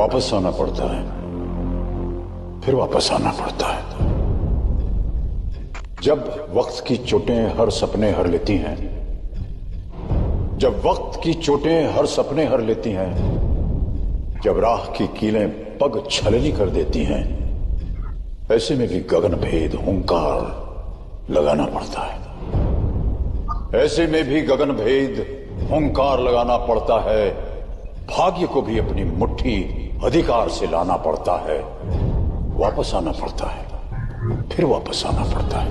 वापस आना पड़ता है, फिर वापस आना पड़ता है। जब वक्त की चोटें हर सपने हर लेती हैं, जब वक्त की चोटें हर सपने हर लेती हैं, जब राह की कीलें पग छलनी कर देती हैं, ऐसे में भी गगन भेद हुंकार लगाना पड़ता है। ऐसे में भी गगन भेद हुंकार लगाना पड़ता है। भाग्य को भी अपनी मुट्ठी अधिकार से लाना पड़ता है। वापस आना पड़ता है, फिर वापस आना पड़ता है।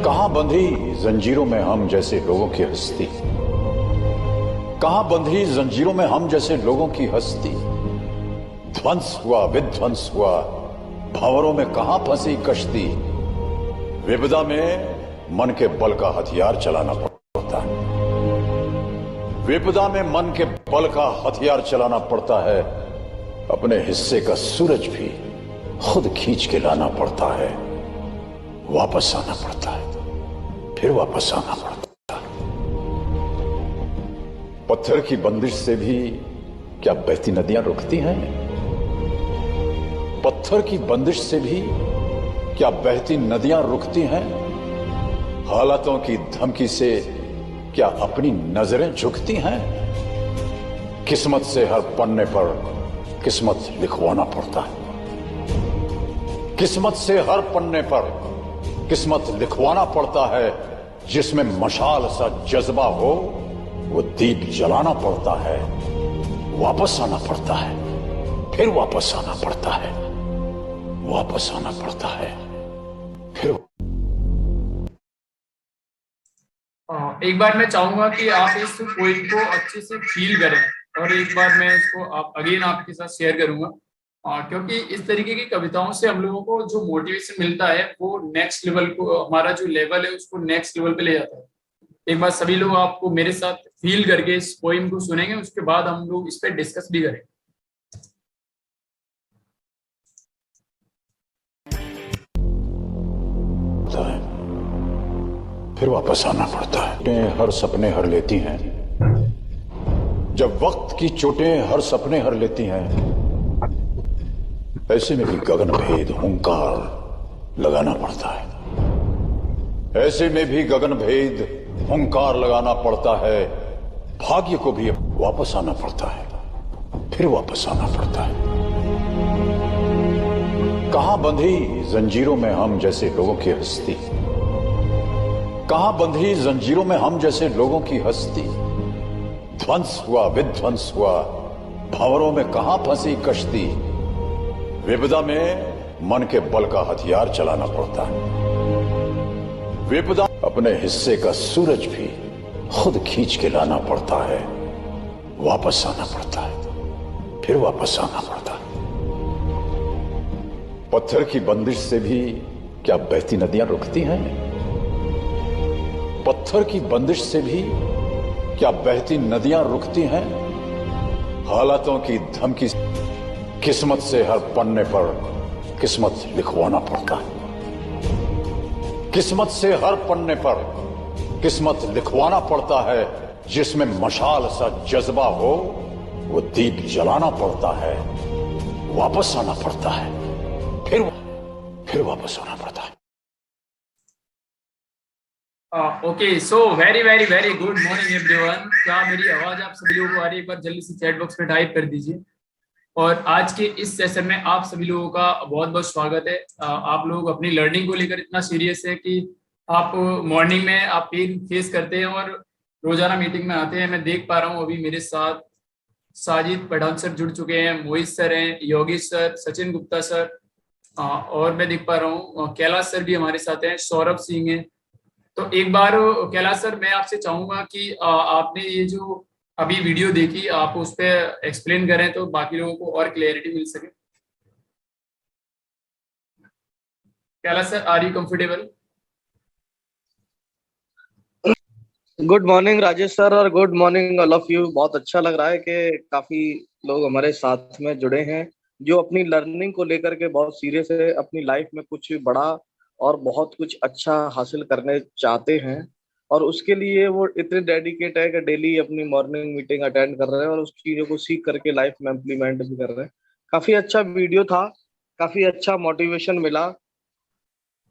कहां बंधी जंजीरों में हम जैसे लोगों की हस्ती, कहां बंधी जंजीरों में हम जैसे लोगों की हस्ती। ध्वंस हुआ, विध्वंस हुआ, भंवरों में कहां फंसी कश्ती। विपदा में मन के बल का हथियार चलाना पड़ता है। विपदा में मन के बल का हथियार चलाना पड़ता है। अपने हिस्से का सूरज भी खुद खींच के लाना पड़ता है। वापस आना पड़ता है, फिर वापस आना पड़ता है। पत्थर की बंदिश से भी क्या बहती नदियां रुकती हैं? पत्थर की बंदिश से भी क्या बहती नदियां रुकती हैं? हालातों की धमकी से क्या अपनी नजरें झुकती हैं? किस्मत से हर पन्ने पर किस्मत लिखवाना पड़ता है। किस्मत से हर पन्ने पर किस्मत लिखवाना पड़ता है। जिसमें मशाल सा जज्बा हो वो दीप जलाना पड़ता है। वापस आना पड़ता है, फिर वापस आना पड़ता है। वापस आना पड़ता है, फिर। एक बार मैं चाहूंगा कि आप इस पोइम को अच्छे से फील करें और एक बार मैं इसको आप अगेन आपके साथ शेयर करूंगा, क्योंकि इस तरीके की कविताओं से हम लोगों को जो मोटिवेशन मिलता है वो नेक्स्ट लेवल को, हमारा जो लेवल है उसको नेक्स्ट लेवल पे ले जाता है। एक बार सभी लोग आपको मेरे साथ फील करके इस पोइम को सुनेंगे, उसके बाद हम लोग इस पे डिस्कस भी करेंगे। फिर वापस आना पड़ता है। चोटें हर सपने हर लेती हैं, जब वक्त की चोटें हर सपने हर लेती हैं, ऐसे में भी गगन भेद हुंकार लगाना पड़ता है। ऐसे में भी गगन भेद हुंकार लगाना पड़ता है। भाग्य को भी वापस आना पड़ता है, फिर वापस आना पड़ता है। कहां बंधी जंजीरों में हम जैसे लोगों की हस्ती, कहां बंधी जंजीरों में हम जैसे लोगों की हस्ती। ध्वंस हुआ, विध्वंस हुआ, भंवरों में कहां फंसी कश्ती। विपदा में मन के बल का हथियार चलाना पड़ता है। विपदा अपने हिस्से का सूरज भी खुद खींच के लाना पड़ता है। वापस आना पड़ता है, फिर वापस आना पड़ता है। पत्थर की बंदिश से भी क्या बहती नदियां रुकती हैं? पत्थर की बंदिश से भी क्या बहती नदियां रुकती हैं? हालातों की धमकी से किस्मत से हर पन्ने पर किस्मत लिखवाना पड़ता है। किस्मत से हर पन्ने पर किस्मत लिखवाना पड़ता है। जिसमें मशाल सा जज्बा हो वो दीप जलाना पड़ता है। वापस आना पड़ता है, फिर वापस आना पड़ता है। Okay, so very very very good morning everyone. क्या मेरी आवाज आप सभी लोगों को आ रही है? एक बार जल्दी से चैट बॉक्स में टाइप कर दीजिए। और आज के इस सेशन में आप सभी लोगों का बहुत बहुत स्वागत है। आप लोग अपनी लर्निंग को लेकर इतना सीरियस है कि आप मॉर्निंग में आप पेन फेस करते हैं और रोजाना मीटिंग में आते हैं। मैं देख पा रहा हूँ अभी मेरे साथ साजिद पठान सर जुड़ चुके हैं, मोहित सर हैं, योगेश सर, सचिन गुप्ता सर, और मैं देख पा रहा हूँ कैलाश सर भी हमारे साथ हैं, सौरभ सिंह है। तो एक बार कैलाश सर मैं आपसे चाहूंगा कि आपने ये जो अभी वीडियो देखी आप उस पर एक्सप्लेन करें तो बाकी लोगों को और क्लियरिटी मिल सके। Kailash sir, are you comfortable? Good morning Rajesh sir और good morning all of you. बहुत अच्छा लग रहा है कि काफी लोग हमारे साथ में जुड़े हैं जो अपनी लर्निंग को लेकर के बहुत सीरियस है, अपनी लाइफ में कुछ बड़ा और बहुत कुछ अच्छा हासिल करने चाहते हैं। और उसके लिए वो इतने डेडिकेट है कि डेली अपनी मॉर्निंग मीटिंग अटेंड कर रहे हैं और उस चीजों को सीख करके लाइफ में इम्प्लीमेंट भी कर रहे हैं। काफी अच्छा वीडियो था, काफी अच्छा मोटिवेशन मिला।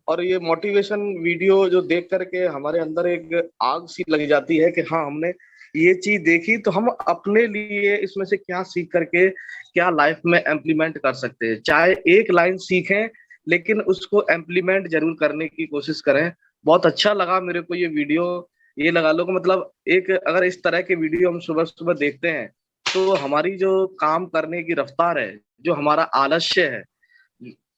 और ये मोटिवेशन वीडियो जो देख करके हमारे अंदर एक आग सी लग जाती है कि हाँ, हमने ये चीज देखी तो हम अपने लिए इसमें से क्या सीख करके क्या लाइफ में इम्प्लीमेंट कर सकते हैं। चाहे एक लाइन सीखें, लेकिन उसको इम्प्लीमेंट जरूर करने की कोशिश करें। बहुत अच्छा लगा मेरे को ये वीडियो। ये लगा लो कि मतलब एक अगर इस तरह के वीडियो हम सुबह सुबह देखते हैं तो हमारी जो काम करने की रफ्तार है, जो हमारा आलस्य है,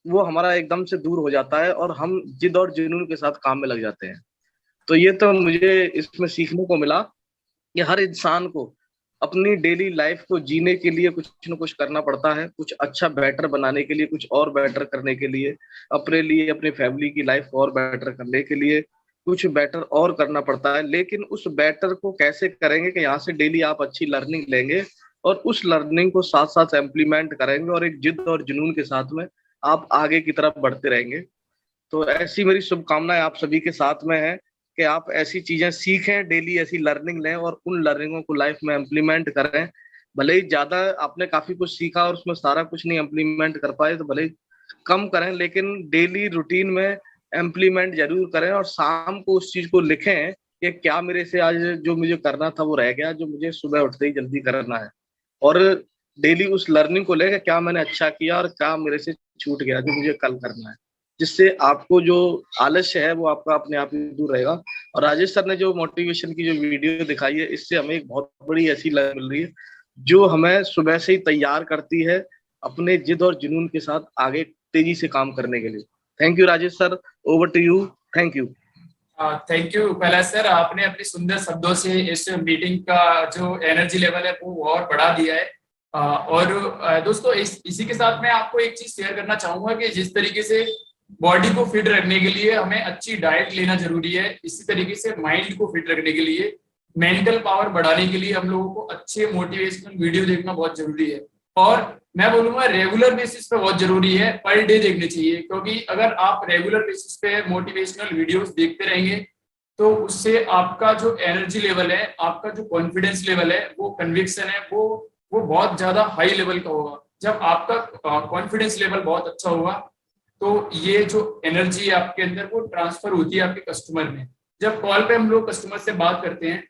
वो हमारा एकदम से दूर हो जाता है और हम जिद और जुनून के साथ काम में लग जाते हैं। तो ये तो मुझे इसमें सीखने को मिला कि हर इंसान को अपनी डेली लाइफ को जीने के लिए कुछ न कुछ करना पड़ता है, कुछ अच्छा बेटर बनाने के लिए, कुछ और बेटर करने के लिए, अपने लिए, अपनी फैमिली की लाइफ को और बेटर करने के लिए कुछ बेटर और करना पड़ता है। लेकिन उस बेटर को कैसे करेंगे कि यहाँ से डेली आप अच्छी लर्निंग लेंगे और उस लर्निंग को साथ साथ इम्प्लीमेंट करेंगे और एक जिद और जुनून के साथ में आप आगे की तरफ बढ़ते रहेंगे। तो ऐसी मेरी शुभकामनाएं आप सभी के साथ में है कि आप ऐसी चीजें सीखें, डेली ऐसी लर्निंग लें और उन लर्निंगों को लाइफ में इम्प्लीमेंट करें। भले ही ज्यादा आपने काफी कुछ सीखा और उसमें सारा कुछ नहीं इम्प्लीमेंट कर पाए तो भले ही कम करें, लेकिन डेली रूटीन में इम्प्लीमेंट जरूर करें और शाम को उस चीज को लिखें कि क्या मेरे से आज जो मुझे करना था वो रह गया, जो मुझे सुबह उठते ही जल्दी करना है। और डेली उस लर्निंग को लेकर क्या मैंने अच्छा किया और क्या मेरे से छूट गया जो मुझे कल करना है, जिससे आपको जो आलस्य है वो आपका अपने आप ही दूर रहेगा। और राजेश सर ने जो मोटिवेशन की जो वीडियो दिखाई है, इससे हमें एक बहुत बड़ी ऐसी लर्निंग मिल रही है जो हमें सुबह से ही तैयार करती है अपने जिद और जुनून के साथ आगे तेजी से काम करने के लिए। Thank you Rajesh sir, over to you. Thank you. Thank you Kailash sir, आपने अपने सुंदर शब्दों से इस मीटिंग का जो एनर्जी लेवल है वो और बढ़ा दिया है। और दोस्तों इसी के साथ मैं आपको एक चीज शेयर करना चाहूंगा कि जिस तरीके से बॉडी को फिट रखने के लिए हमें अच्छी डाइट लेना जरूरी है, इसी तरीके से माइंड को फिट रखने के लिए, मेंटल पावर बढ़ाने के लिए हम लोगों को अच्छे मोटिवेशनल वीडियो देखना बहुत जरूरी है। और मैं बोलूंगा रेगुलर बेसिस पे बहुत जरूरी है, पर डे देखने चाहिए, क्योंकि अगर आप रेगुलर बेसिस पे मोटिवेशनल वीडियोस देखते रहेंगे तो उससे आपका जो एनर्जी लेवल है, आपका जो कॉन्फिडेंस लेवल है, वो कन्विक्शन है, वो बहुत ज्यादा हाई लेवल का होगा। जब आपका कॉन्फिडेंस लेवल बहुत अच्छा होगा तो ये जो एनर्जी आपके अंदर वो ट्रांसफर होती है आपके कस्टमर में। जब कॉल पे हम लोग कस्टमर से बात करते हैं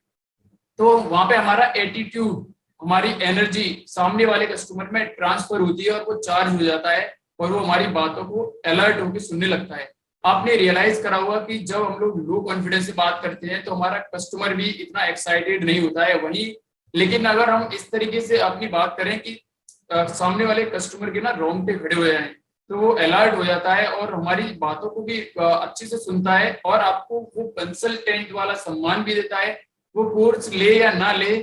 तो वहां पे हमारा एटीट्यूड, हमारी एनर्जी सामने वाले कस्टमर में ट्रांसफर होती है और वो चार्ज हो जाता है और वो हमारी बातों को अलर्ट होकर सुनने लगता है। आपने रियलाइज करा होगा कि जब हम लोग लो कॉन्फिडेंस से बात करते हैं तो हमारा कस्टमर भी इतना एक्साइटेड नहीं होता है वही, लेकिन अगर हम इस तरीके से अपनी बात करें कि सामने वाले कस्टमर के ना रोंगटे खड़े हो जाएं तो वो अलर्ट हो जाता है और हमारी बातों को भी अच्छे से सुनता है और आपको वो कंसल्टेंट वाला सम्मान भी देता है। वो कोर्स ले या ना ले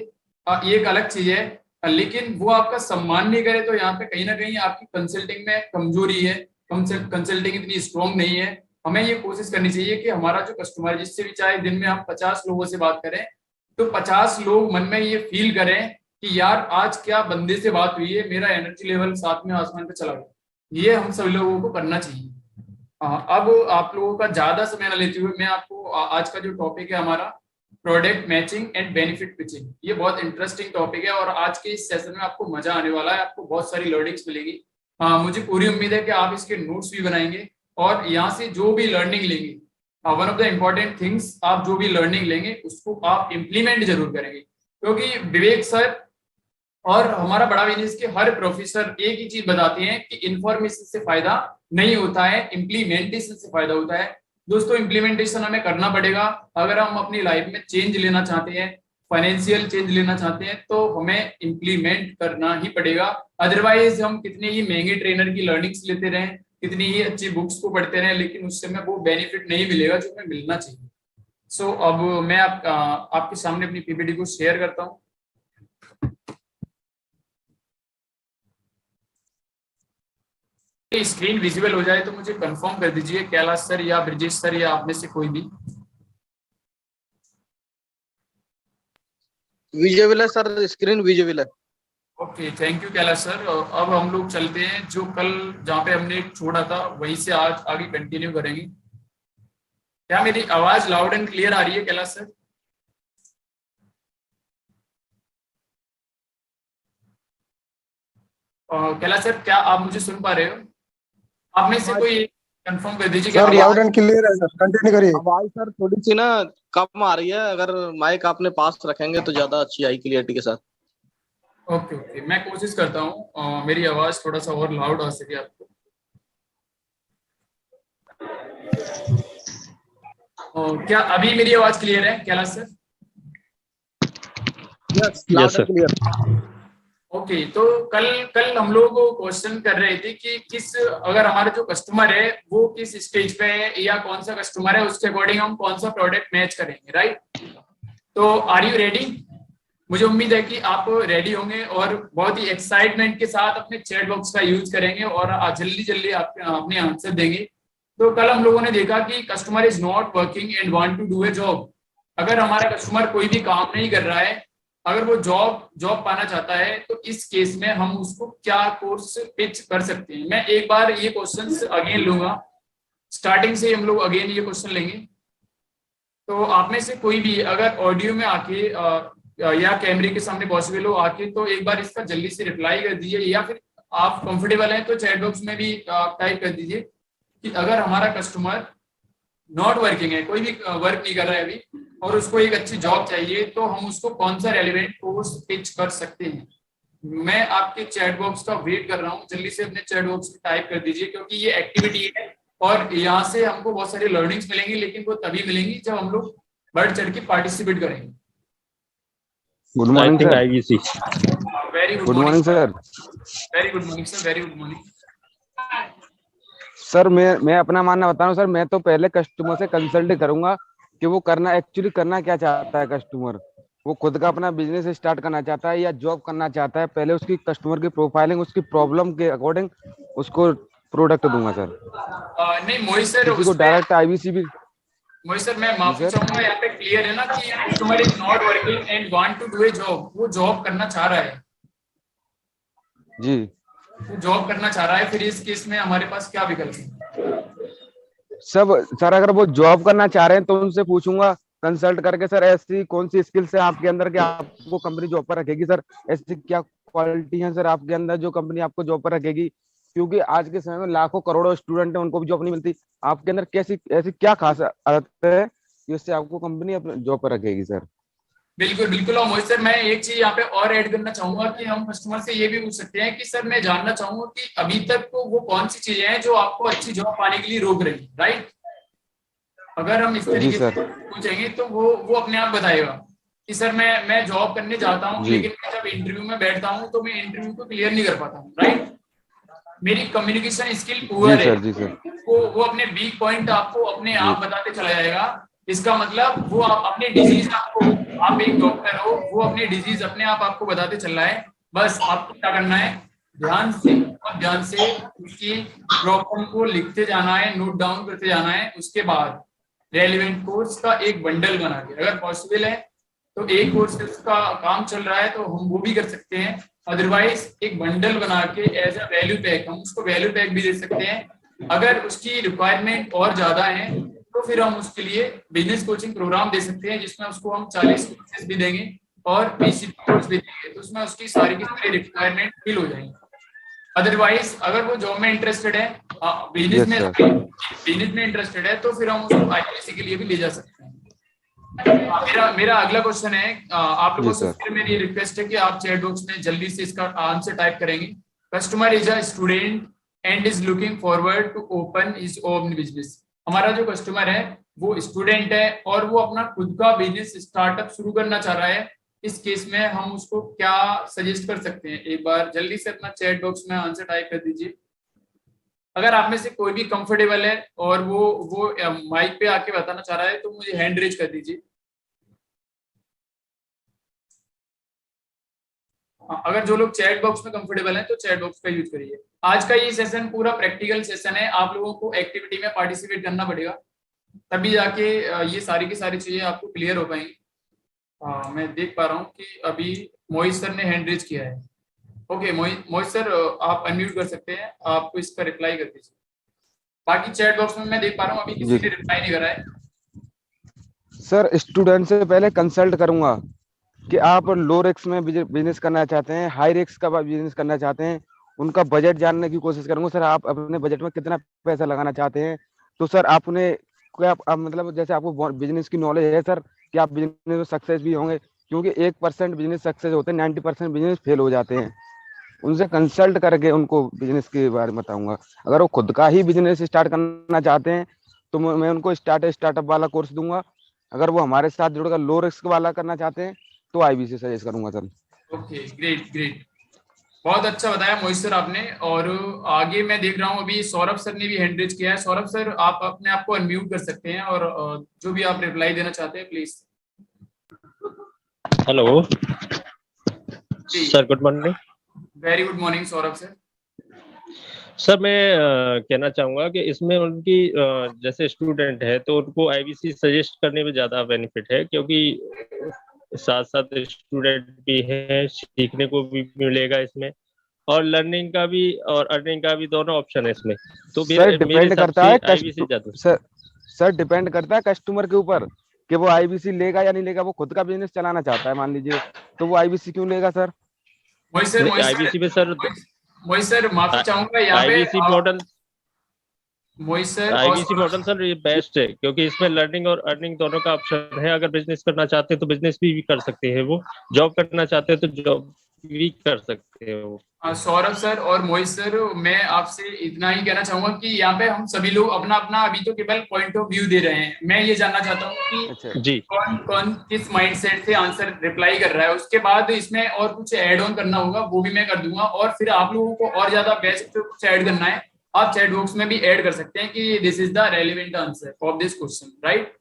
ये एक अलग चीज है, लेकिन वो आपका सम्मान नहीं करे तो यहाँ पे कहीं ना कहीं आपकी कंसल्टिंग में कमजोरी है, कंसल्टिंग इतनी स्ट्रॉन्ग नहीं है। हमें ये कोशिश करनी चाहिए कि हमारा जो कस्टमर, जिससे भी चाहे दिन में हम 50 लोगों से बात करें तो 50 लोग मन में ये फील करें कि यार आज क्या बंदे से बात हुई है, मेरा एनर्जी लेवल साथ में आसमान पे चला गया। ये हम सभी लोगों को करना चाहिए। अब आप लोगों का ज्यादा समय न लेते हुए मैं आपको आज का जो टॉपिक है हमारा product matching and benefit pitching, ये बहुत इंटरेस्टिंग टॉपिक है और आज के इस सेशन में आपको मजा आने वाला है, आपको बहुत सारी लर्निंग्स मिलेगी। मुझे पूरी उम्मीद है कि आप इसके नोट्स भी बनाएंगे और यहाँ से जो भी लर्निंग लेंगे, one of the important things, आप जो भी लर्निंग लेंगे उसको आप इम्प्लीमेंट जरूर करेंगे, क्योंकि विवेक सर और हमारा बड़ा बिजनेस के हर प्रोफेसर एक ही चीज बताते हैं कि इंफॉर्मेशन से फायदा नहीं होता है, इम्प्लीमेंटेशन से फायदा होता है। दोस्तों इम्प्लीमेंटेशन हमें करना पड़ेगा अगर हम अपनी लाइफ में चेंज लेना चाहते हैं, फाइनेंशियल चेंज लेना चाहते हैं तो हमें इम्प्लीमेंट करना ही पड़ेगा। अदरवाइज हम कितने ही महंगे ट्रेनर की लर्निंग्स लेते रहें, कितनी ही अच्छी बुक्स को पढ़ते रहें, लेकिन उससे हमें वो बेनिफिट नहीं मिलेगा जो हमें मिलना चाहिए। सो अब मैं आपके सामने अपनी पीपीटी को शेयर करता हूँ। स्क्रीन विजिबल हो जाए तो मुझे कंफर्म कर दीजिए, कैलाश सर या ब्रिजेश सर या आप में से कोई भी। विजिबल है सर, स्क्रीन विजिबल है। Okay, thank you Kailash sir. अब हम लोग चलते हैं, जो कल जहाँ पे हमने छोड़ा था वहीं से आज आगे कंटिन्यू करेंगे। क्या मेरी आवाज लाउड एंड क्लियर आ रही है कैलाश सर? कैलाश सर, क्या आप मुझे सुन पा रहे हो? आप में से कोई कंफर्म कर दीजिए कि सर आप लाउड एंड क्लियर है सर, कंटिन्यू करिए। आवाज सर थोड़ी सी ना कम आ रही है, अगर माइक आपने पास रखेंगे तो ज्यादा अच्छी आई क्लियरिटी के साथ। ओके ओके, मैं कोशिश करता हूँ मेरी आवाज थोड़ा सा और लाउड आ सके आपको। क्या अभी मेरी आवाज क्लियर है Kailash sir? Yes, loud and clear. Okay, तो कल कल हम लोग क्वेश्चन कर रहे थे कि किस, अगर हमारा जो कस्टमर है वो किस स्टेज पे है या कौन सा कस्टमर है, उसके अकॉर्डिंग हम कौन सा प्रोडक्ट मैच करेंगे, राइट? तो आर यू रेडी? मुझे उम्मीद है कि आप रेडी होंगे और बहुत ही एक्साइटमेंट के साथ अपने चैट बॉक्स का यूज करेंगे और जल्दी जल्दी आप अपने आंसर देंगे। तो कल हम लोगों ने देखा कि customer is not working and want to do a job. अगर हमारा कस्टमर कोई भी काम नहीं कर रहा है, अगर वो जॉब पाना चाहता है, तो इस केस में हम उसको क्या कोर्स पिच कर सकते हैं। मैं एक बार ये क्वेश्चंस अगेन लूंगा, स्टार्टिंग से हम लोग अगेन ये क्वेश्चन लेंगे। तो आप में से कोई भी अगर ऑडियो में आके या कैमरे के सामने पॉसिबल हो आके, तो एक बार इसका जल्दी से रिप्लाई कर दीजिए, या फिर आप कंफर्टेबल हैं तो चैट बॉक्स में भी टाइप कर दीजिए कि अगर हमारा कस्टमर नॉट वर्किंग है, कोई भी वर्क नहीं कर रहा है अभी, और उसको एक अच्छी जॉब चाहिए, तो हम उसको कौन सा रेलिवेंट कोर्स पिच कर सकते हैं। मैं आपके चैट बॉक्स का वेट कर रहा हूँ, जल्दी से अपने चैट बॉक्स में टाइप कर दीजिए, क्योंकि ये एक्टिविटी है और यहाँ से हमको बहुत सारी लर्निंग्स मिलेंगी, लेकिन वो तभी मिलेंगी जब हम लोग बढ़ चढ़ के पार्टिसिपेट करेंगे। Good morning sir. Very good morning sir. Very good morning sir, very good morning sir मैं अपना मानना बता रहा हूँ सर। मैं तो पहले कस्टमर से कंसल्ट करूंगा कि वो एक्चुअली करना क्या चाहता है कस्टमर। वो खुद का अपना बिजनेस स्टार्ट करना चाहता है या जॉब करना चाहता है। पहले उसकी कस्टमर की प्रोफाइलिंग, उसकी प्रॉब्लम के अकॉर्डिंग उसको प्रोडक्ट दूंगा सर। नहीं मोहित सर, किसी को डायरेक्ट आईबीसी भी। मोहित सर, मैं माफी चाहूंगा, यहाँ पे क्लियर है ना कि customer is not working and want to do a job. वो जॉब करना चाह रहा है जी, वो जॉब करना चाह रहा है। फिर इस केस में हमारे पास क्या विकल्प है? सब सर, अगर वो जॉब करना चाह रहे हैं तो उनसे पूछूंगा कंसल्ट करके, सर ऐसी कौन सी स्किल्स है आपके अंदर कि आपको कंपनी जॉब पर रखेगी। सर ऐसी क्या क्वालिटी है सर आपके अंदर जो कंपनी आपको जॉब पर रखेगी, क्योंकि आज के समय में लाखों करोड़ों स्टूडेंट हैं, उनको भी जॉब नहीं मिलती। आपके अंदर कैसी ऐसी क्या खास आदत है जिससे आपको कंपनी अपने जॉब पर रखेगी सर? बिल्कुल बिल्कुल। और मोहित सर, मैं एक चीज यहाँ पे और ऐड करना चाहूंगा कि हम कस्टमर से ये भी पूछ सकते हैं कि सर मैं जानना चाहूंगा कि अभी तक को वो कौन सी चीजें हैं जो आपको अच्छी जॉब पाने के लिए रोक रही है, राइट? अगर हम इस तरीके से पूछेंगे तो वो अपने आप बताएगा कि सर मैं जॉब करने जाता हूँ, लेकिन मैं जब इंटरव्यू में बैठता हूँ तो मैं इंटरव्यू को क्लियर नहीं कर पाता हूँ, राइट? मेरी कम्युनिकेशन स्किल पुअर है। वो अपने वीक पॉइंट आपको अपने आप बताते चला जाएगा। इसका मतलब वो अपने डिजीज आप एक डॉक्टर हो, वो अपने डिजीज अपने आप आपको बताते चल रहा है। बस आपको क्या करना है, ध्यान से उसकी प्रॉब्लम को लिखते जाना है, नोट डाउन करते जाना है। उसके बाद रेलिवेंट कोर्स का एक बंडल बना के, अगर पॉसिबल है तो एक कोर्स उसका काम चल रहा है तो हम वो भी कर सकते हैं। अदरवाइज एक बंडल बना के एज अ वैल्यू पैक, हम उसको वैल्यू पैक भी दे सकते हैं। अगर उसकी रिक्वायरमेंट और ज्यादा है तो फिर हम उसके लिए बिजनेस कोचिंग प्रोग्राम दे सकते हैं, जिसमें उसको हम 40 कोर्सेज भी देंगे और पीसीपी कोर्स भी देंगे, तो उसमें उसकी सारी की सारी रिक्वायरमेंट फिल हो जाएंगी। अदरवाइज अगर वो जॉब में इंटरेस्टेड है, बिजनेस में इंटरेस्टेड है, तो फिर हम उसको आईपीसी के लिए भी ले जा सकते हैं। मेरा अगला क्वेश्चन है, आप लोगों से मेरी रिक्वेस्ट है कि आप चैट बॉक्स में जल्दी से इसका आंसर टाइप करेंगे। Customer is a student and is looking forward to open his own business. हमारा जो कस्टमर है वो स्टूडेंट है और वो अपना खुद का बिजनेस स्टार्टअप शुरू करना चाह रहा है। इस केस में हम उसको क्या सजेस्ट कर सकते हैं? एक बार जल्दी से अपना चैट बॉक्स में आंसर टाइप कर दीजिए। अगर आप में से कोई भी कंफर्टेबल है और वो माइक पे आके बताना चाह रहा है तो मुझे हैंड रेज कर दीजिए। अगर जो लोग चैट बॉक्स में कंफर्टेबल हैं तो चैट बॉक्स का यूज करिए। आज का ये सेशन पूरा प्रैक्टिकल सेशन है, आप लोगों को एक्टिविटी में पार्टिसिपेट करना पड़ेगा, तभी जाके ये सारी की सारी चीजें आपको क्लियर हो पाएंगी। मैं देख पा रहा हूँ कि अभी मोहित सर ने हैंड रेज किया है। ओके मोहित सर, आप अनम्यूट कर सकते हैं, आपको इस पर रिप्लाई कर दीजिए। बाकी चैट बॉक्स में मैं देख पा रहा हूँ अभी किसी ने रिप्लाई नहीं करा है। सर स्टूडेंट से पहले कंसल्ट करूंगा कि आप लो रिस्क में बिजनेस करना चाहते हैं, हाई रिस्क का बिजनेस करना चाहते हैं, उनका बजट जानने की कोशिश करूंगा। सर आप अपने बजट में कितना पैसा लगाना चाहते हैं, तो सर आपने क्या मतलब जैसे आपको बिजनेस की नॉलेज है सर, कि आप बिजनेस में सक्सेस भी होंगे, क्योंकि 1% बिजनेस सक्सेस होते हैं, 90% बिजनेस फेल हो जाते हैं। उनसे कंसल्ट करके उनको बिजनेस के बारे में बताऊंगा। अगर वो खुद का ही बिजनेस स्टार्ट करना चाहते हैं तो मैं उनको स्टार्टअप वाला कोर्स दूंगा। अगर वो हमारे साथ जुड़कर लो रिस्क वाला करना चाहते हैं तो आईबीसी सजेस्ट करूंगा सर। ओके, ग्रेट ग्रेट, बहुत अच्छा बताया मोहित सर आपने। और आगे मैं देख रहा हूँ अभी सौरभ सर ने भी हैंड रेज किया है। सौरभ सर आप अपने आप को अनम्यूट कर सकते हैं और जो भी आप रिप्लाई देना चाहते हैं please. Hello ji, sir, good morning. Very good morning Saurabh sir. Sir मैं कहना चाहूँगा कि इसमें उनकी जैसे स्टूडेंट है तो उनको आईबीसी सजेस्ट करने में ज़्यादा बेनिफिट है, क्योंकि साथ साथ स्टूडेंट भी है, सीखने को भी मिलेगा इसमें, और लर्निंग का भी और अर्निंग का भी दोनों ऑप्शन है इसमें। तो सर मेरे डिपेंड हिसाब करता से है आईबीसी ज़्यादा। सर डिपेंड करता है कस्टमर के ऊपर कि वो आईबीसी लेगा या नहीं लेगा। वो खुद का बिजनेस चलाना चाहता है मान लीजिए, तो वो आईबीसी क्यों लेगा सर? मोहित सर, नहीं, आईबीसी में सर, मोहित सर माफी चाहूंगा यहाँ पे। आईबीसी मॉडल मोहित सर और आईबीसी मॉडल सर ये बेस्ट है, क्योंकि इसमें लर्निंग और अर्निंग दोनों का ऑप्शन है। अगर बिजनेस करना चाहते हैं तो बिजनेस भी कर सकते हैं वो, जॉब करना चाहते हैं तो जॉब भी कर सकते हैं वो। सौरभ सर और मोहित सर, मैं आपसे इतना ही कहना चाहूंगा कि यहाँ पे हम सभी लोग अपना अपना अभी तो केवल पॉइंट ऑफ व्यू दे रहे हैं। मैं ये जानना चाहता हूँ कि अच्छा जी कौन कौन किस माइंडसेट से आंसर रिप्लाई कर रहा है। उसके बाद इसमें और कुछ ऐड ऑन करना होगा वो भी मैं कर दूंगा, और फिर आप लोगों को और ज्यादा बेस्ट कुछ ऐड करना है आप चैट बॉक्स में भी ऐड कर सकते हैं कि this is the relevant answer of this question, right.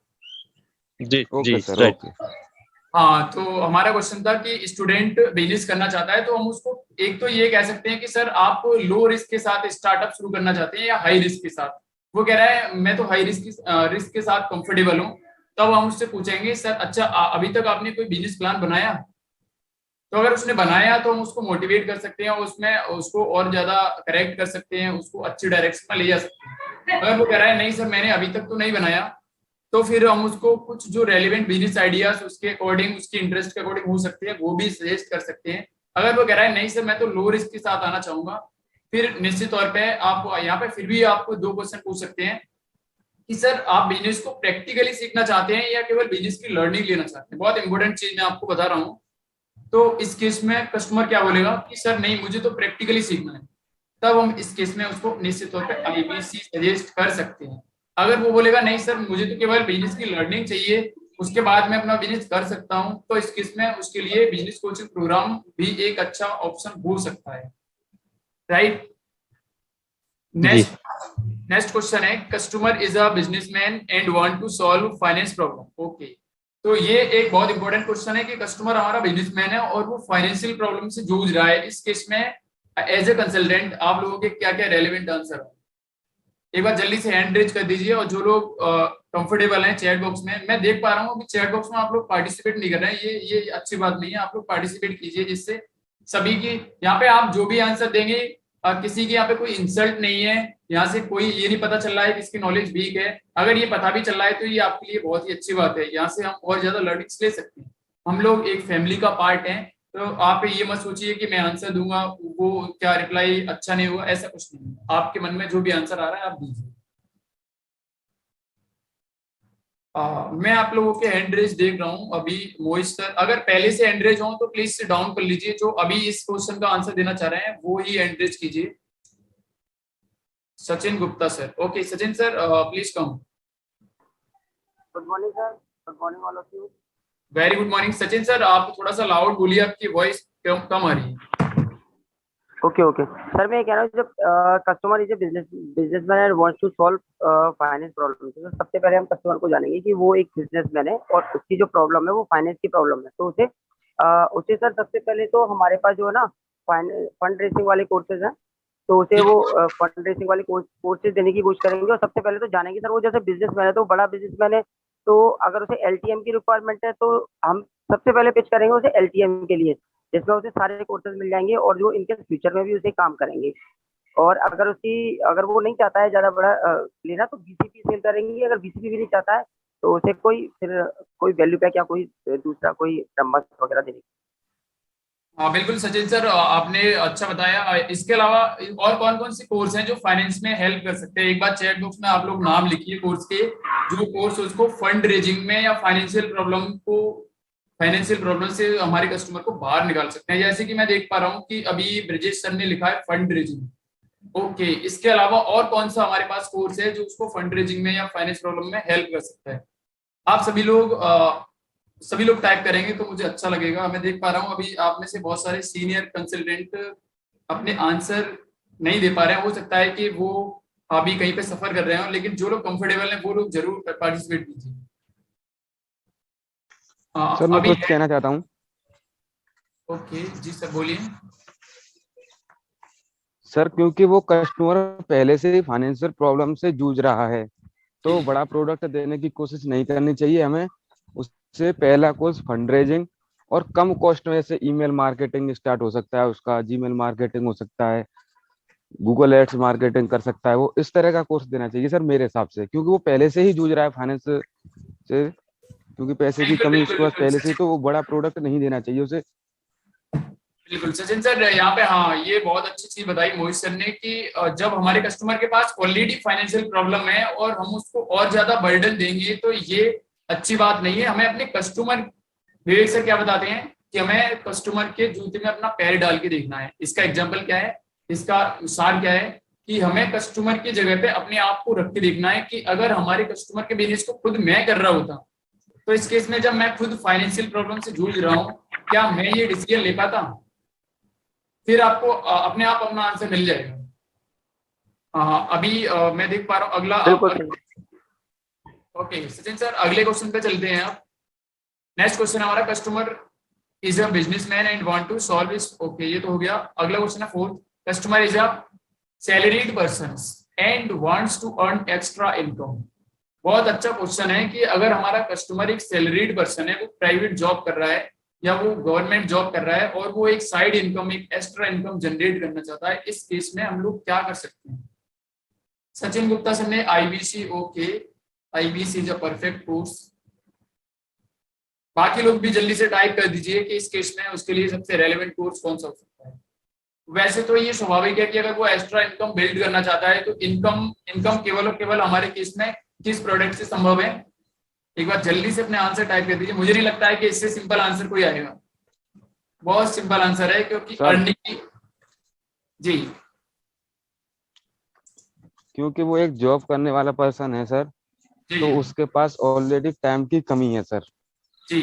जी ओके जी सर राइट। ओके। हाँ, तो हमारा क्वेश्चन था कि स्टूडेंट बिजनेस करना चाहता है तो हम उसको एक तो ये कह सकते हैं कि सर आप लो रिस्क के साथ स्टार्टअप शुरू करना चाहते हैं या हाई रिस्क के साथ। वो कह रहा है मैं तो हाई रिस्क के साथ कंफर्टेबल हूँ। तब हम उससे पूछेंगे सर अच्छा अभी तक आपने कोई बिजनेस प्लान बनाया। तो अगर उसने बनाया तो हम उसको मोटिवेट कर सकते हैं, उसमें उसको और ज्यादा करेक्ट कर सकते हैं, उसको अच्छी डायरेक्शन में ले जा सकते हैं। अगर वो कह रहा है नहीं सर मैंने अभी तक तो नहीं बनाया, तो फिर हम उसको कुछ जो रेलिवेंट बिजनेस आइडियाज उसके अकॉर्डिंग उसके इंटरेस्ट के अकॉर्डिंग हो सकते हैं वो भी सजेस्ट कर सकते हैं। अगर वो कह रहा है नहीं सर मैं तो लो रिस्क के साथ आना चाहूंगा, फिर निश्चित तौर पे आप यहाँ पे फिर भी आपको दो क्वेश्चन पूछ सकते हैं कि सर आप बिजनेस को प्रैक्टिकली सीखना चाहते हैं या केवल बिजनेस की लर्निंग लेना चाहते हैं। बहुत इंपॉर्टेंट चीज मैं आपको बता रहा हूँ। तो इस केस में कस्टमर क्या बोलेगा कि सर नहीं मुझे तो प्रैक्टिकली सीखना है, तब हम इस केस में उसको निश्चित तौर पे आईबीसी सजेस्ट कर सकते हैं। अगर वो बोलेगा नहीं सर मुझे तो केवल बिजनेस की लर्निंग चाहिए उसके बाद मैं अपना बिजनेस कर सकता हूं, तो इस केस में उसके लिए बिजनेस कोचिंग प्रोग्राम भी एक अच्छा ऑप्शन हो सकता है, राइट। जी नेक्स्ट क्वेश्चन है customer is a businessman and want to solve finance problem. Okay, तो ये एक बहुत इंपॉर्टेंट क्वेश्चन है कि कस्टमर हमारा बिजनेसमैन है और वो फाइनेंशियल प्रॉब्लम से जूझ रहा है। इस केस में एज ए कंसल्टेंट आप लोगों के क्या क्या रेलेवेंट आंसर है एक बार जल्दी से हैंड रेज कर दीजिए। और जो लोग कंफर्टेबल हैं चैट बॉक्स में, मैं देख पा रहा हूँ कि चैट बॉक्स में आप लोग पार्टिसिपेट नहीं कर रहे हैं, ये अच्छी बात नहीं है। आप लोग पार्टिसिपेट कीजिए जिससे सभी की यहाँ पे आप जो भी आंसर देंगे किसी की यहाँ पे कोई इंसल्ट नहीं है। यहाँ से कोई ये नहीं पता चल रहा है कि इसकी नॉलेज वीक है। अगर ये पता भी चल रहा है तो ये आपके लिए बहुत ही अच्छी बात है, यहाँ से हम और ज्यादा लर्निंग्स ले सकते हैं। हम लोग एक फैमिली का पार्ट है, तो आप ये मत सोचिए कि मैं आंसर दूंगा वो क्या रिप्लाई अच्छा नहीं हुआ, ऐसा कुछ नहीं है। आपके मन में जो भी आंसर आ रहा है आप दीजिए। मैं आप लोगों के हैंड रेज देख रहा हूँ अभी। मोहित सर अगर पहले से हैंड रेज हो तो प्लीज से डाउन कर लीजिए, जो अभी इस क्वेश्चन का आंसर देना चाह रहे हैं वो ही हैंड रेज कीजिए। Sachin Gupta sir, okay Sachin sir please come. Good morning sir, good morning all of you. Very good morning Sachin sir, आप थोड़ा सा लाउड बोलिए, आपकी वॉइस कम आ रही है। ओके ओके सर, मैं ये कह रहा हूँ जब customer is a businessman and wants to solve finance problem, तो सबसे पहले हम कस्टमर को जानेंगे कि वो एक बिजनेसमैन है और उसकी जो प्रॉब्लम है वो फाइनेंस की प्रॉब्लम है। तो उसे सर सबसे पहले तो हमारे पास जो है ना फंड रेसिंग वाले कोर्सेज हैं, तो उसे वो फंड रेसिंग वाले कोर्सेज देने की कोशिश करेंगे। और सबसे पहले तो जानेंगे सर वो जैसे बिजनेसमैन है तो बड़ा बिजनेसमैन है, तो अगर उसे एलटीएम की रिक्वायरमेंट है तो हम सबसे पहले पिच करेंगे उसे एलटीएम के लिए, जिसमें उसे सारे कोर्सेज मिल जाएंगे और जो इनके फ्यूचर में भी उसे काम करेंगे। और अगर वो नहीं चाहता है ज्यादा बड़ा लेना तो बीसीपी सेल करेंगे। अगर बीसीपी भी नहीं चाहता है तो उसे कोई वैल्यू पैक या कोई दूसरा कोई नंबर वगैरह देंगे। हाँ बिल्कुल सचिन सर, आपने अच्छा बताया। इसके अलावा और कौन कौन से कोर्स हैं जो फाइनेंस में हेल्प कर सकते हैं? एक बार चैट बॉक्स में आप लोग नाम लिखिए कोर्स के, जो कोर्स उसको फंड रेजिंग में या फाइनेंशियल प्रॉब्लम से हमारे कस्टमर को बाहर निकाल सकते हैं। जैसे कि मैं देख पा रहा हूँ कि अभी ब्रजेश सर ने लिखा है फंड रेजिंग। ओके, इसके अलावा और कौन सा हमारे पास कोर्स है जो उसको फंड रेजिंग में या फाइनेंस प्रॉब्लम में हेल्प कर सकता है? आप सभी लोग टाइप करेंगे तो मुझे अच्छा लगेगा। मैं देख पा रहा हूँ अभी आप में से बहुत सारे सीनियर कंसल्टेंट अपने आंसर नहीं दे पा रहे हैं। हो सकता है कि वो अभी कहीं पे सफर कर रहे हो, लेकिन जो लोग कंफर्टेबल हैं वो लोग जरूर पार्टिसिपेट कीजिए। सर मैं अभी कुछ कहना चाहता हूँ। ओके जी सर, बोलिए। सर क्योंकि वो कस्टमर पहले से ही फाइनेंशियल प्रॉब्लम से जूझ रहा है, तो जी बड़ा प्रोडक्ट देने की कोशिश नहीं करनी चाहिए हमें। उससे पहला कोर्स फंड रेजिंग और कम कॉस्ट में, जैसे ईमेल मार्केटिंग स्टार्ट हो सकता है उसका, जीमेल मार्केटिंग हो सकता है, गूगल एड्स मार्केटिंग कर सकता है वो। इस तरह का कोर्स देना चाहिए सर मेरे हिसाब से, क्योंकि वो पहले से ही जूझ रहा है फाइनेंस से, क्योंकि पैसे की बिल्कुल कमी बिल्कुल उसके पास बिल्कुल पहले से ही, सचिन, तो वो बड़ा प्रोडक्ट नहीं देना चाहिए उसे। बिल्कुल सचिन सर, यहाँ पे हाँ ये बहुत अच्छी चीज बताई मोहित सर ने कि जब हमारे कस्टमर के पास ऑलरेडी फाइनेंशियल प्रॉब्लम है और हम उसको और ज्यादा बर्डन देंगे तो ये अच्छी बात नहीं है। हमें अपने कस्टमर, विवेक सर क्या बताते हैं कि हमें कस्टमर के जूते में अपना पैर डाल के देखना है। इसका एग्जाम्पल क्या है, इसका सार क्या है कि हमें कस्टमर की जगह पे अपने आप को रख के देखना है कि अगर हमारे कस्टमर के बिजनेस को खुद मैं कर रहा होता तो इस केस में जब मैं खुद फाइनेंशियल प्रॉब्लम से जूझ रहा हूँ, क्या मैं ये डिसीजन ले पाता? फिर आपको अपने आप अपना आंसर मिल जाएगा। अभी मैं देख पा रहा हूँ अगला बिल्कुल सर। ओके सचिन सर, अगले क्वेश्चन पे चलते हैं। आप नेक्स्ट क्वेश्चन हमारा, customer is a businessman and want to solve इस, ओके ये तो हो गया। अगला क्वेश्चन है fourth, customer is a salaried person and wants to earn extra income. बहुत अच्छा क्वेश्चन है कि अगर हमारा कस्टमर एक सैलरीड पर्सन है, वो प्राइवेट जॉब कर रहा है या वो गवर्नमेंट जॉब कर रहा है और वो एक साइड इनकम, एक एक्स्ट्रा इनकम जनरेट करना चाहता है, इस केस में हम लोग क्या कर सकते हैं? सचिन गुप्ता सर ने IBC, okay IBC is a perfect course. बाकी लोग भी जल्दी से टाइप कर दीजिए कि इस केस में उसके लिए सबसे रेलेवेंट कोर्स कौन सा हो सकता है। वैसे तो ये स्वाभाविक है कि अगर वो एक्स्ट्रा इनकम बिल्ड करना चाहता है तो इनकम इनकम केवल और केवल हमारे केस में किस प्रोडक्ट से संभव है? एक बार जल्दी से अपने आंसर टाइप कर दीजिए। मुझे नहीं लगता है कि इससे सिंपल आंसर कोई आएगा। बहुत सिंपल आंसर है क्योंकि सर अर्निंग, जी क्योंकि वो एक जॉब करने वाला पर्सन है सर, जी तो उसके पास ऑलरेडी टाइम की कमी है सर। जी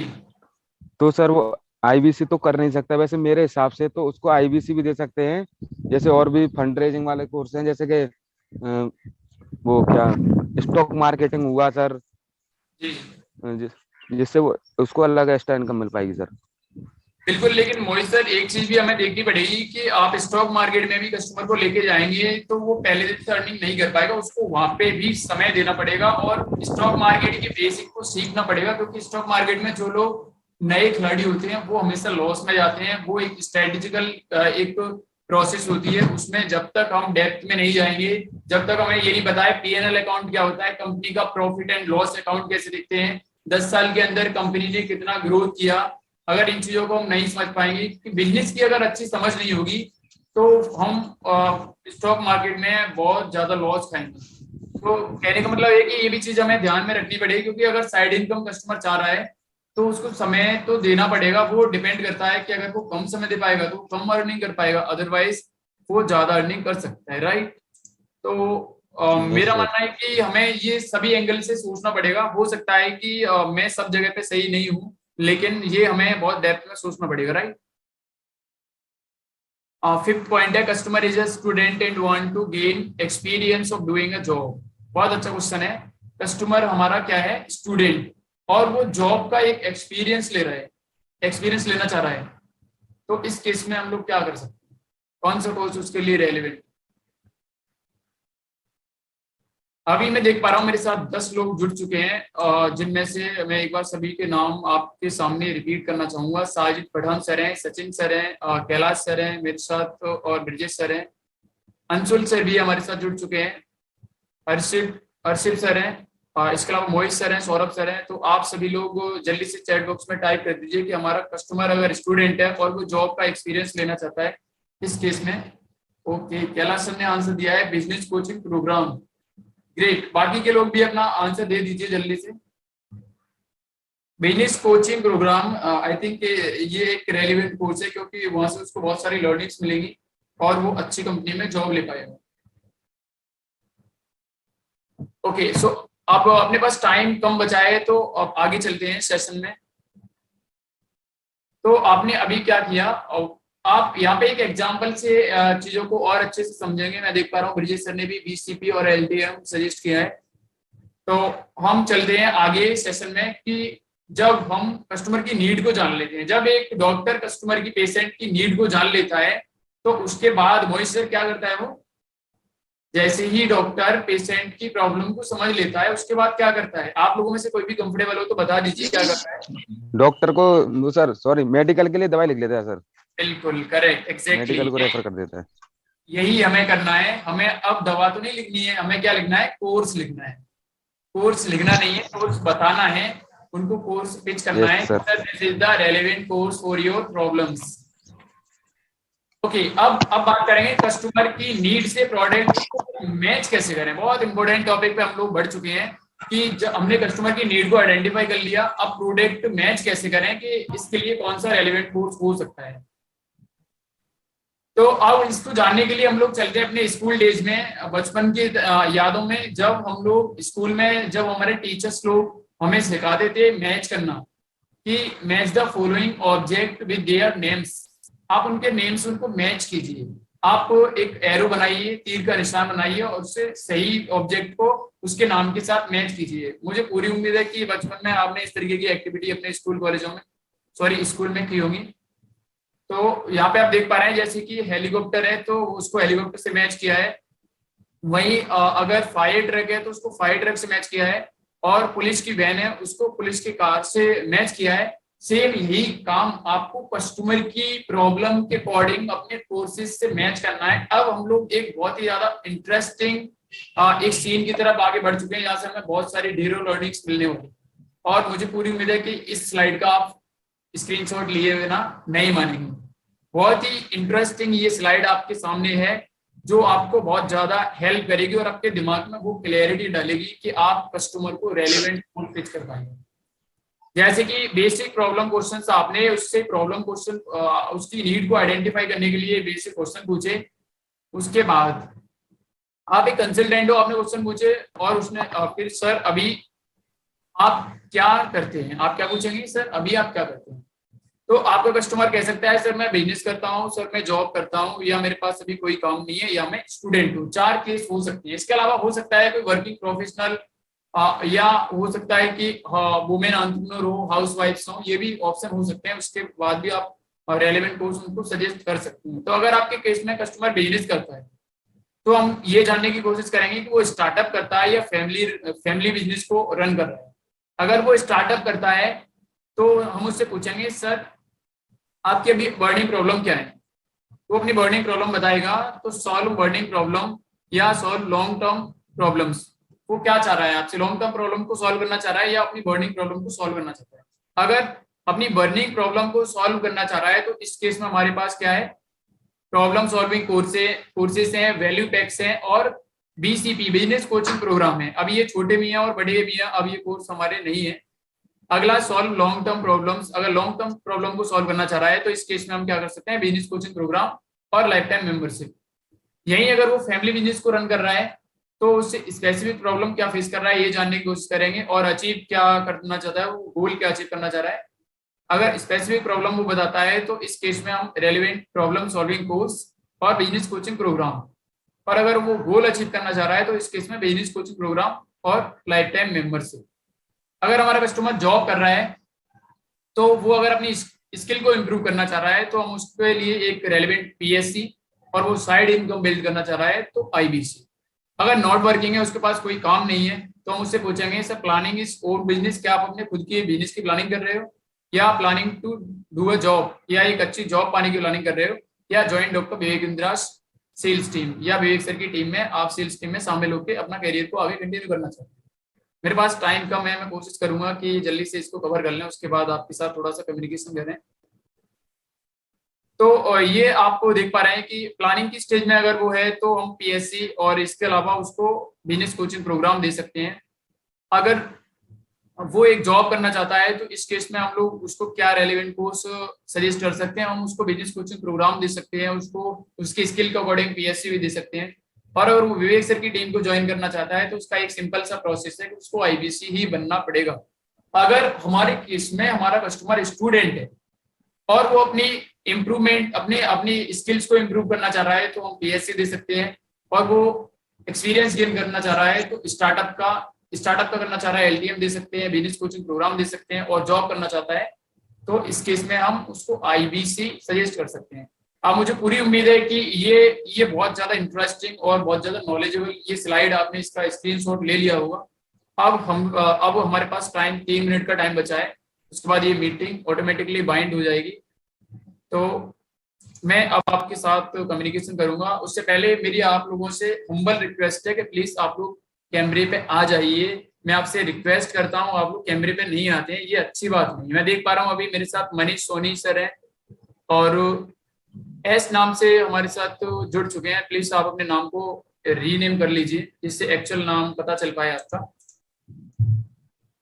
तो सर वो आईबीसी तो कर नहीं सकता। वैसे मेरे हिसाब से तो उसको आईबीसी भी दे सकते हैं, जैसे और भी फंड रेजिंग वाले कोर्स हैं, जैसे कि वो क्या, स्टॉक मार्केटिंग हुआ सर, जी जिससे वो उसको अलग एक्स्ट्रा इनकम मिल पाएगी सर। बिल्कुल। लेकिन मोहित सर एक चीज भी हमें देखनी पड़ेगी कि आप स्टॉक मार्केट में भी कस्टमर को लेके जाएंगे तो वो पहले दिन से अर्निंग नहीं कर पाएगा, उसको वहां पे भी समय देना पड़ेगा और स्टॉक मार्केट के बेसिक को सीखना पड़ेगा। क्योंकि स्टॉक मार्केट में जो लोग नए खिलाड़ी होते हैं वो हमेशा लॉस में जाते हैं। वो एक स्ट्रेटेजिकल एक प्रोसेस होती है, उसमें जब तक हम डेप्थ में नहीं जाएंगे, जब तक हमें ये नहीं बताए पीएनएल अकाउंट क्या होता है, कंपनी का प्रॉफिट एंड लॉस अकाउंट कैसे दिखते हैं, 10 साल के अंदर कंपनी ने कितना ग्रोथ किया, अगर इन चीजों को हम नहीं समझ पाएंगे कि बिजनेस की अगर अच्छी समझ नहीं होगी तो हम स्टॉक मार्केट में बहुत ज्यादा लॉस खाएंगे। तो कहने का मतलब है कि ये भी चीज हमें ध्यान में रखनी पड़ेगी, क्योंकि अगर साइड इनकम कस्टमर चाह रहा है तो उसको समय तो देना पड़ेगा। वो डिपेंड करता है कि अगर वो कम समय दे पाएगा तो कम अर्निंग कर पाएगा, अदरवाइज वो ज्यादा अर्निंग कर सकता है, राइट? तो यस मेरा सर। मानना है कि हमें ये सभी एंगल से सोचना पड़ेगा। हो सकता है कि मैं सब जगह पे सही नहीं हूँ, लेकिन ये हमें बहुत डेप्थ में सोचना पड़ेगा, राइट? फिफ्थ पॉइंट है, customer is a student and want to gain experience of doing a job. बहुत अच्छा क्वेश्चन है। कस्टमर हमारा क्या है? स्टूडेंट, और वो जॉब का एक एक्सपीरियंस ले रहा है, एक्सपीरियंस लेना चाह रहा है। तो इस केस में हम लोग क्या कर सकते हैं? कौन सा कोर्स उसके लिए रेलिवेंट? अभी मैं देख पा रहा हूँ मेरे साथ 10 लोग जुड़ चुके हैं, जिनमें से मैं एक बार सभी के नाम आपके सामने रिपीट करना चाहूंगा। साजिद पठान सर हैं, सचिन सर हैं, कैलाश सर हैं मेरे साथ, और ब्रजेश सर हैं। अंशुल सर भी हमारे साथ जुड़ चुके हैं। हर्षित हर्षित सर हैं, इसके अलावा मोहित सर हैं, सौरभ सर हैं। तो आप सभी लोग जल्दी से चैट बॉक्स में टाइप कर दीजिए कि हमारा कस्टमर अगर स्टूडेंट है और वो जॉब का एक्सपीरियंस लेना चाहता है इस केस में। ओके, कैलाश सर ने आंसर दिया है बिजनेस कोचिंग प्रोग्राम। ग्रेट, बाकी के लोग भी अपना आंसर दे दीजिए जल्दी से। Business coaching program I think ये एक रेलिवेंट कोर्स है, क्योंकि वहां से उसको बहुत सारी लर्निंग्स मिलेगी और वो अच्छी कंपनी में जॉब ले पाएगा। ओके, सो अब अपने पास टाइम कम बचा है तो अब आगे चलते हैं सेशन में। तो आपने अभी क्या किया, आप यहाँ पे एक एग्जांपल से चीजों को और अच्छे से समझेंगे। मैं देख पा रहा हूँ ब्रिजेश सर ने भी बीसीपी और एलटीएम सजेस्ट किया है। तो हम चलते हैं आगे सेशन में कि जब हम कस्टमर की नीड को जान लेते हैं, जब एक डॉक्टर कस्टमर की, पेशेंट की नीड को जान लेता है तो उसके बाद मोहित सर क्या करता है, वो जैसे ही डॉक्टर पेशेंट की प्रॉब्लम को समझ लेता है उसके बाद क्या करता है। आप लोगों में से कोई भी कंफर्टेबल हो तो बता दीजिए क्या करता है। डॉक्टर को सर सॉरी मेडिकल के लिए दवाई लिख लेता है सर। बिल्कुल करेक्ट, एग्जैक्टली मेडिकल को रेफर कर देता है। यही हमें करना है। हमें अब दवा तो नहीं लिखनी है, हमें क्या लिखना है, कोर्स लिखना है। कोर्स लिखना नहीं है, कोर्स बताना है, उनको कोर्स पिच करना है। This is the relevant course for your problems. Okay, अब बात करेंगे कस्टमर की नीड से प्रोडक्ट को मैच कैसे करें। बहुत इंपॉर्टेंट टॉपिक पे हम लोग बढ़ चुके हैं कि जब हमने कस्टमर की नीड को आइडेंटिफाई कर लिया, अब प्रोडक्ट मैच कैसे करें कि इसके लिए कौन सा रेलेवेंट कोर्स हो सकता है। तो अब इसको जानने के लिए हम लोग चलते हैं अपने स्कूल डेज में, बचपन की यादों में, जब हम लोग स्कूल में, जब हमारे टीचर्स लोग हमें सिखाते थे मैच करना कि match the following object with their names. आप उनके नेम्स उनको मैच कीजिए। आप एक एरो बनाइए, तीर का निशान बनाइए और उससे सही ऑब्जेक्ट को उसके नाम के साथ मैच कीजिए। मुझे पूरी उम्मीद है कि बचपन में आपने इस तरीके की एक्टिविटी अपने स्कूल कॉलेजों में, सॉरी स्कूल में की होगी। तो यहाँ पे आप देख पा रहे हैं जैसे कि हेलीकॉप्टर है तो उसको हेलीकॉप्टर से मैच किया है, वहीं अगर फायर ट्रक है तो उसको फायर ट्रक से मैच किया है, और पुलिस की वैन है उसको पुलिस की कार से मैच किया है। सेम यही काम आपको कस्टमर की प्रॉब्लम के अकॉर्डिंग अपने कोर्सेज से मैच करना है। अब हम लोग एक बहुत ही ज्यादा इंटरेस्टिंग एक सीन की तरफ आगे बढ़ चुके हैं, यहाँ से हमें बहुत सारी ढेरों लर्निंग्स मिलने होगी। और मुझे पूरी उम्मीद है कि इस स्लाइड का आप स्क्रीनशॉट लिए हुए ना नहीं मानेंगे। बहुत ही इंटरेस्टिंग ये स्लाइड आपके सामने है जो आपको बहुत ज्यादा हेल्प करेगी और आपके दिमाग में वो क्लैरिटी डालेगी कि आप कस्टमर को रेलेवेंट कोड पिच कर पाएंगे। जैसे कि बेसिक प्रॉब्लम क्वेश्चंस आपने उससे प्रॉब्लम क्वेश्चन उसकी नीड को आइडेंटिफाई करने के लिए बेसिक क्वेश्चन पूछे, उसके बाद आप एक कंसल्टेंट हो, आपने क्वेश्चन पूछे और उसने फिर सर अभी आप क्या करते हैं, आप क्या पूछेंगे, सर अभी आप क्या करते हैं। तो आपका कस्टमर कह सकता है सर मैं बिजनेस करता हूँ, सर मैं जॉब करता हूँ, या मेरे पास अभी कोई काम नहीं है, या मैं स्टूडेंट हूँ। 4 केस हो सकती है। इसके अलावा हो सकता है कोई वर्किंग प्रोफेशनल, या हो सकता है कि वुमेन एंटरप्रेन्योर हो, हाउस वाइफ्स हो, ये भी ऑप्शन हो सकते हैं। उसके बाद भी आप रेलेवेंट कोर्स उनको सजेस्ट कर सकते हैं। तो अगर आपके केस में कस्टमर बिजनेस करता है तो हम ये जानने की कोशिश करेंगे कि वो स्टार्टअप करता है या फैमिली बिजनेस को रन कर रहा है। अगर वो स्टार्टअप करता है तो हम उससे पूछेंगे सर आपकी अभी बर्निंग प्रॉब्लम क्या है। वो अपनी बर्निंग प्रॉब्लम बताएगा। तो सॉल्व बर्निंग प्रॉब्लम या सॉल्व लॉन्ग टर्म प्रॉब्लम्स। वो क्या चाह रहा है आपसे, लॉन्ग टर्म प्रॉब्लम को सॉल्व करना चाह रहा है या अपनी बर्निंग प्रॉब्लम को सॉल्व करना चाहता है। अगर अपनी बर्निंग प्रॉब्लम को सॉल्व करना चाह रहा है तो इस केस में हमारे पास क्या है, प्रॉब्लम सॉल्विंग कोर्सेज हैं, वैल्यू पैक्स हैं और बीसीपी बिजनेस कोचिंग प्रोग्राम है। अब ये छोटे भी हैं और बड़े भी हैं, अब ये कोर्स हमारे नहीं है। अगला सॉल्व लॉन्ग टर्म प्रॉब्लम्स। अगर लॉन्ग टर्म प्रॉब्लम को सॉल्व करना चाह रहा है तो इस केस में हम क्या कर सकते हैं, बिजनेस कोचिंग प्रोग्राम और लाइफ टाइम मेंबरशिप। यही अगर वो फैमिली बिजनेस को रन कर रहा है तो उससे स्पेसिफिक प्रॉब्लम क्या फेस कर रहा है ये जानने की कोशिश करेंगे और अचीव क्या करना चाहता है, वो गोल क्या अचीव करना चाह रहा है। अगर स्पेसिफिक प्रॉब्लम वो बताता है तो इस केस में हम रेलेवेंट प्रॉब्लम सॉल्विंग कोर्स और बिजनेस कोचिंग प्रोग्राम, और अगर वो गोल अचीव करना चाह रहा है तो इस केस में बिजनेस कोचिंग प्रोग्राम और लाइफ टाइम मेंबरशिप। अगर हमारा कस्टमर जॉब कर रहा है तो वो अगर अपनी स्किल को इम्प्रूव करना चाह रहा है तो हम उसके लिए एक रेलेवेंट पीएससी, और वो साइड इनकम बिल्ड करना चाह रहा है तो आईबीसी। अगर नॉट वर्किंग है, उसके पास कोई काम नहीं है, तो हम उससे पूछेंगे sir planning is own business, क्या आप अपने खुद की बिजनेस की प्लानिंग कर रहे हो, या planning to do a job, या एक अच्छी जॉब पाने की प्लानिंग कर रहे हो, या ज्वाइन डॉक्टर विवेक इंद्रास सेल्स टीम, या विवेक सर की टीम में आप सेल्स टीम में शामिल होकर अपना करियर को आगे कंटिन्यू करना चाहते हैं। मेरे पास टाइम कम है, मैं कोशिश करूंगा कि जल्दी से इसको कवर कर लें, उसके बाद आपके साथ थोड़ा सा कम्युनिकेशन करें। तो ये आपको देख पा रहे हैं कि प्लानिंग की स्टेज में अगर वो है तो हम पीएससी और इसके अलावा उसको बिजनेस कोचिंग प्रोग्राम दे सकते हैं। अगर वो एक जॉब करना चाहता है तो इस केस में हम लोग उसको क्या रेलेवेंट कोर्स सजेस्ट कर सकते हैं, हम उसको बिजनेस कोचिंग प्रोग्राम दे सकते हैं, उसको उसकी स्किल के अकॉर्डिंग पीएससी भी दे सकते हैं। और अगर वो विवेक सर की टीम को ज्वाइन करना चाहता है तो उसका एक सिंपल सा प्रोसेस है कि उसको आईबीसी ही बनना पड़ेगा। अगर हमारे केस में हमारा कस्टमर स्टूडेंट है और वो अपनी इम्प्रूवमेंट अपनी स्किल्स को इम्प्रूव करना चाह रहा है तो हम पीएससी दे सकते हैं। और वो एक्सपीरियंस गेन करना चाह रहा है तो स्टार्टअप का करना चाह रहा है एलटीएम दे सकते हैं, बिजनेस कोचिंग प्रोग्राम दे सकते हैं। और जॉब करना चाहता है तो इस केस में हम उसको आईबीसी सजेस्ट कर सकते हैं। अब मुझे पूरी उम्मीद है कि ये बहुत ज्यादा इंटरेस्टिंग और बहुत ज्यादा नॉलेजेबल ये स्लाइड आपने इसका स्क्रीनशॉट ले लिया होगा। अब हमारे पास टाइम 3 मिनट का टाइम बचा है, उसके बाद ये मीटिंग ऑटोमेटिकली बाइंड हो जाएगी। तो मैं अब आपके साथ कम्युनिकेशन करूंगा। उससे पहले मेरी आप लोगों से हम्बल रिक्वेस्ट है कि प्लीज आप लोग कैमरे पे आ जाइए। मैं आपसे रिक्वेस्ट करता हूं, आप लोग कैमरे पे नहीं आते हैं, ये अच्छी बात नहीं। मैं देख पा रहा हूं अभी मेरे साथ मनीष सोनी सर हैं और एस नाम से हमारे साथ जुड़ चुके हैं। प्लीज आप अपने नाम को रीनेम कर लीजिए जिससे एक्चुअल नाम पता चल पाए आपका।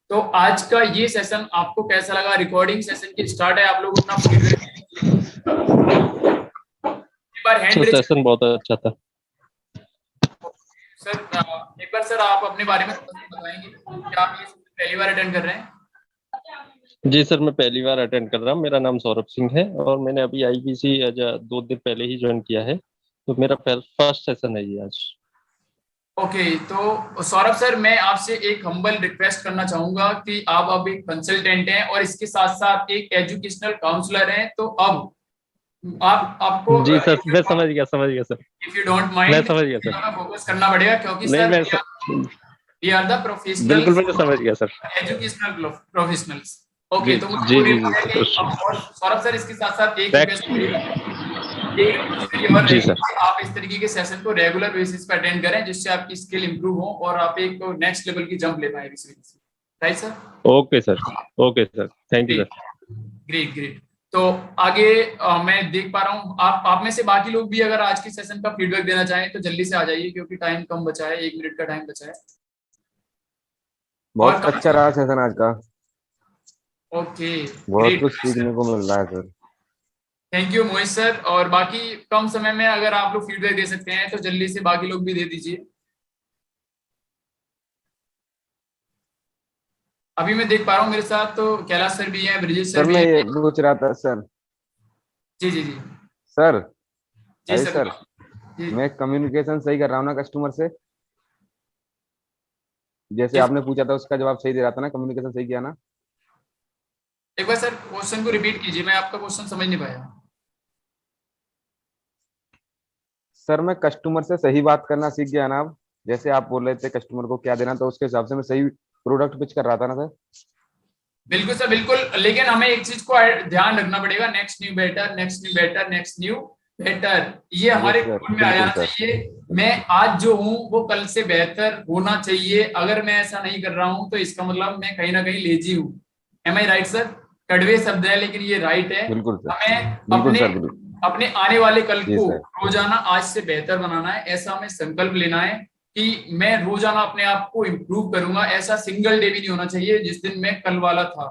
तो आज का ये सेशन आपको कैसा लगा? रिकॉर्डिंग सेशन की स्टार्ट है, आप लोग अपना फीडबैक एक बार हैंड रेज। सेशन बहुत अच्छा था सर। एक बार सर आप अपने बारे में बताएंगे कि आप ये पहली बार अटेंड कर रहे हैं? जी सर, मैं पहली बार अटेंड कर रहा हूँ। मेरा नाम सौरभ सिंह है और मैंने अभी आईबीसी 2 दिन पहले ही ज्वाइन किया है, तो मेरा फर्स्ट सेशन है ये आज। ओके, तो सौरभ सर मैं आपसे एक हम्बल रिक्वेस्ट करना चाहूंगा कि आप अब एक कंसल्टेंट हैं और इसके साथ साथ एक एजुकेशनल काउंसलर हैं। तो अब आपको जी सर, मैं समझ गया sir. If you don't mind मैं समझ गया सर। फोकस करना पड़ेगा क्योंकि नहीं, sir we are the professionals, बिल्कुल मैं समझ गया सर, एजुकेशनल प्रोफेशनल्स। ओके, तो मुझे जी पूरी जी उम्मीद है जी कि सर। और सौरभ सर इसके साथ साथ एक रिक्वेस्ट जी सर। आप इस तरीके के सेशन को रेगुलर बेसिस पे अटेंड करें जिससे आपकी स्किल इंप्रूव हो और आप एक नेक्स्ट लेवल की जंप ले पाए इस वजह से। Right sir? Okay sir, thank you sir. Great. तो आगे मैं देख पा रहा हूँ आप में से बाकी लोग भी अगर आज के सेशन का फीडबैक देना चाहें तो जल्दी से आ जाइए क्योंकि टाइम कम बचा है, 1 मिनट का टाइम बचा है। बहुत अच्छा रहा सेशन आज का। ओके, बहुत कुछ सीखने को मिल रहा है sir. Thank you Mohit sir. और बाकी कम समय में अगर आप लोग फीडबैक दे सकते हैं तो जल्दी से बाकी लोग भी दे दीजिए। अभी मैं देख पा रहा हूँ मेरे साथ तो कैलाश सर भी हैं, ब्रिजेश सर भी मैं हैं। ये पूछ रहा था सर। जी सर जी सर जी। मैं कम्युनिकेशन सही कर रहा हूँ ना कस्टमर से? जैसे आपने पूछा था उसका जवाब सही दे रहा था ना? कम्युनिकेशन सही किया ना? एक बार सर क्वेश्चन को रिपीट कीजिए, मैं आपका क्वेश्चन समझ नहीं पाया। सर मैं कस्टमर से सही बात करना सीख गया ना अब। जैसे आप बोल रहे थे कस्टमर को क्या देना, तो उसके हिसाब से मैं सही प्रोडक्ट पिच कर रहा था ना सर। बिल्कुल सर, बिल्कुल। लेकिन हमें एक चीज को ध्यान रखना पड़ेगा, next new better, next new better, next new better, ये हमारे खून में आ जाना चाहिए। मैं आज जो हूँ वो कल से बेहतर होना चाहिए। अगर मैं ऐसा नहीं कर रहा हूँ तो इसका मतलब मैं कहीं ना कहीं लेजी हूँ। एम आई राइट सर? कड़वे शब्द है लेकिन ये राइट है। बिल्कुल सर, हमें अपने आने वाले कल जी को सर। रोजाना आज से बेहतर बनाना है। ऐसा हमें संकल्प लेना है कि मैं रोजाना अपने आप को इम्प्रूव करूंगा। ऐसा सिंगल डे भी नहीं होना चाहिए जिस दिन मैं कल वाला था।